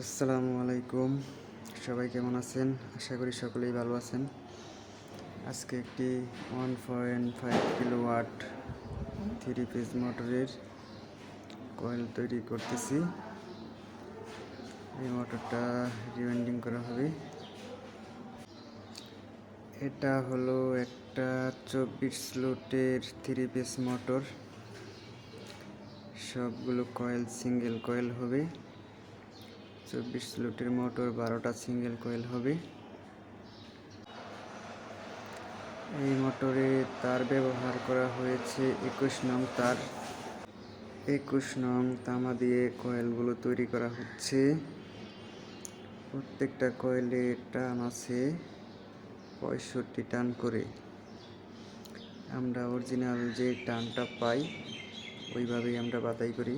আসসালামু আলাইকুম। সবাই কেমন আছেন? আশা করি সকলেই ভালো আছেন। আজকে একটি 1.5 কিলোওয়াট 3 পিস মোটরের কয়েল তৈরি করতেছি। এই মোটরটা রিওয়াইন্ডিং করা হবে। এটা হলো একটা 24 স্লটের 3 পিস মোটর। সবগুলো কয়েল সিঙ্গেল কয়েল হবে। 24 স্লটের মোটর, 12টা সিঙ্গেল কয়েল হবে। এই মোটরে তার ব্যবহার করা হয়েছে 21 নং তার। 21 নং তামা দিয়ে কয়েলগুলো তৈরি করা হচ্ছে। প্রত্যেকটা কয়েলে টান আছে 65 টান করে। আমরা অরিজিনাল যে টানটা পাই ওইভাবেই আমরা বাতাই করি।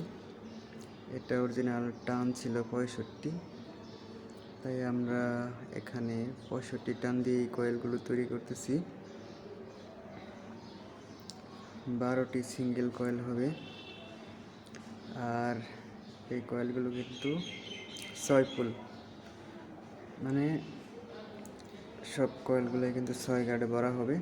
এটা অরিজিনাল টান ছিল 65, তাই আমরা এখানে 65 টান দিয়ে কয়েলগুলো তৈরি করতেছি। 12টি সিঙ্গেল কয়েল হবে, আর এই কয়েলগুলো কিন্তু 6 পুল, মানে সব কয়েলগুলো কিন্তু 6 গার্ডে ভরা হবে।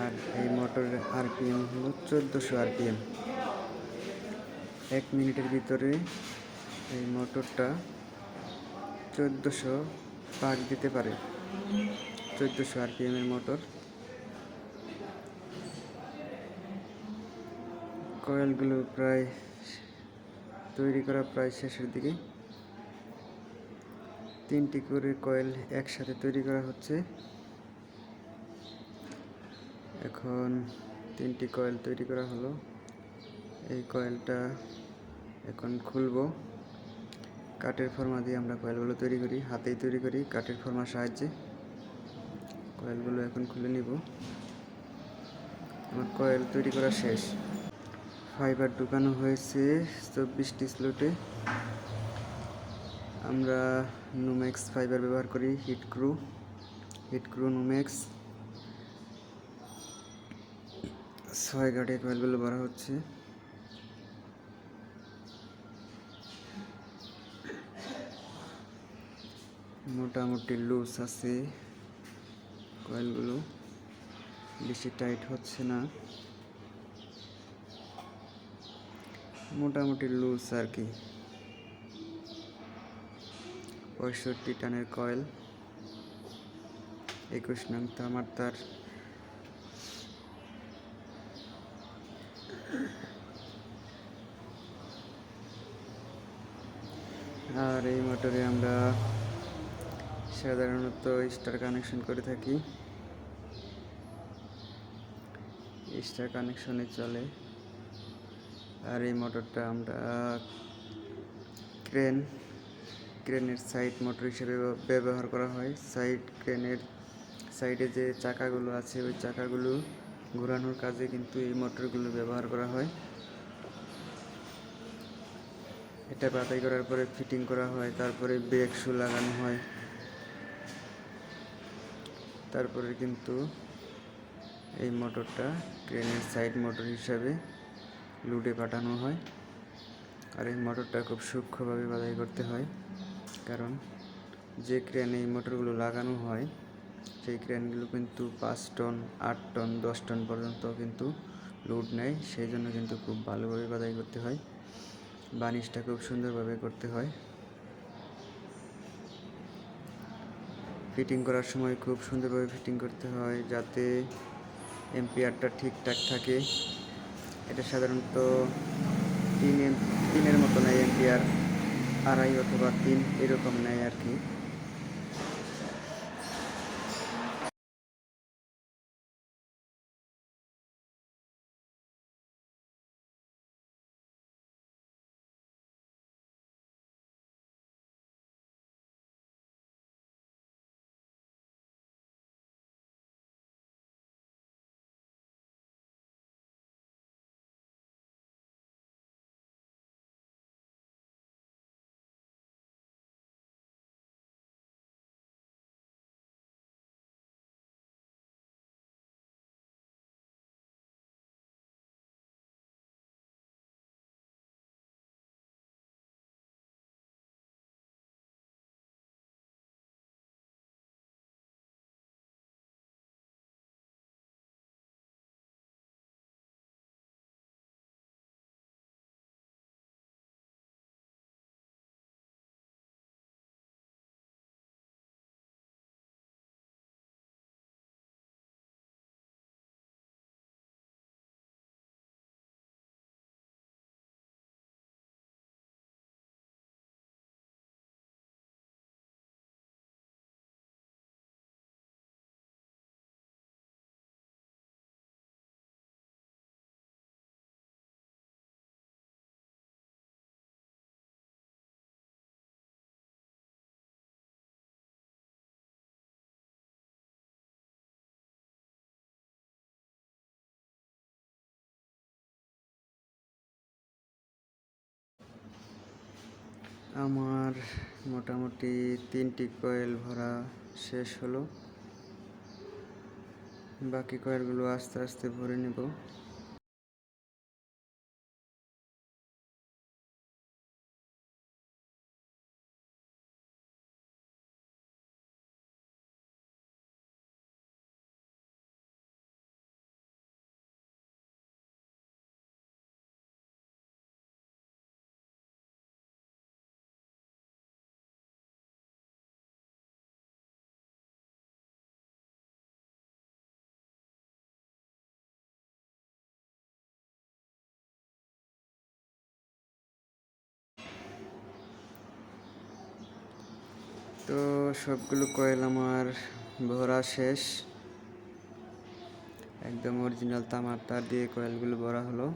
আর এই মোটরের আরপিএম হলো 1400 আরপিএম। 1 মিনিটের ভিতরে এই মোটরটা 1400 পাক দিতে পারে। 1400 আরপিএম এর মোটর। কয়েলগুলো প্রায় তৈরি করা প্রায় শেষের দিকে। 3টি করে কয়েল একসাথে তৈরি করা হচ্ছে। এখন 3টি কয়েল তৈরি করা হলো। এই কয়েলটা এখন খুলবো। কাঠের ফর্মা দিয়ে আমরা কয়েলগুলো তৈরি করি, হাতেই তৈরি করি কাঠের ফর্মার সাহায্যে। কয়েলগুলো এখন খুলে নিব। আমার কয়েল তৈরি করা শেষ। ফাইবার ঢুকানো হয়েছে 24টি স্লটে। আমরা নুমেক্স ফাইবার ব্যবহার করি, হিটক্রু নুমেক্স। 6 গার্ডে কয়েলগুলো ভরা হচ্ছে। মোটামুটি লুজ আছে কয়েলগুলো, বেশি টাইট হচ্ছে না, মোটামুটি লুজ আর কি। 65 টানের কয়েল, 21 নং তামার তার। আর এই মোটরে আমরা সাধারণত স্টার কানেকশন করে থাকি। স্টার কানেকশনে চলে। আর এই মোটরটা আমরা ক্রেনের সাইড মোটর হিসেবে ব্যবহার করা হয়। ক্রেনের সাইডে যে চাকাগুলো আছে ওই চাকাগুলো ঘোরানোর কাজে কিন্তু এই মোটরগুলো ব্যবহার করা হয়। এটা বাতাই করার পরে ফিটিং করা হয়, তারপরে ব্রেক শু লাগানো হয়, তারপরে কিন্তু এই মোটরটা ক্রেনের সাইড মোটর হিসাবে লুডে পাঠানো হয়। আর এই মোটরটা খুব সূক্ষ্মভাবে বাতাই করতে হয়, কারণ যে ক্রেনে এই মোটরগুলো লাগানো হয় সেই ক্রেনগুলো কিন্তু 5 টন, 8 টন, 10 টন পর্যন্ত কিন্তু লোড নেয়। সেই জন্য কিন্তু খুব ভালোভাবে বাতাই করতে হয়, বানিশটা খুব সুন্দরভাবে করতে হয়। ফিটিং করার সময় খুব সুন্দরভাবে ফিটিং করতে হয় যাতে এম্পিয়ারটা ঠিকঠাক থাকে। এটা সাধারণত 3-এর মতো নেয়, এম্পিয়ার 2.5 অথবা 3 এরকম নেয় আর কি। আমার মোটামুটি 3টি কয়েল ভরা শেষ হলো। বাকি কয়েলগুলো আস্তে আস্তে ভরে নেব। তো সবগুলো কয়েল আমার ভরা শেষ। একদম অরিজিনাল তামার তার দিয়ে কয়েলগুলো ভরা হলো।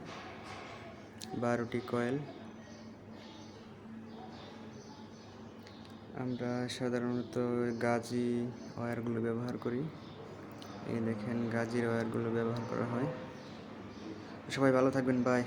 12টি কয়েল। আমরা সাধারণত গাজি ওয়্যারগুলো ব্যবহার করি। এই দেখেন গাজির ওয়্যারগুলো ব্যবহার করা হয়। সবাই ভালো থাকবেন, বাই।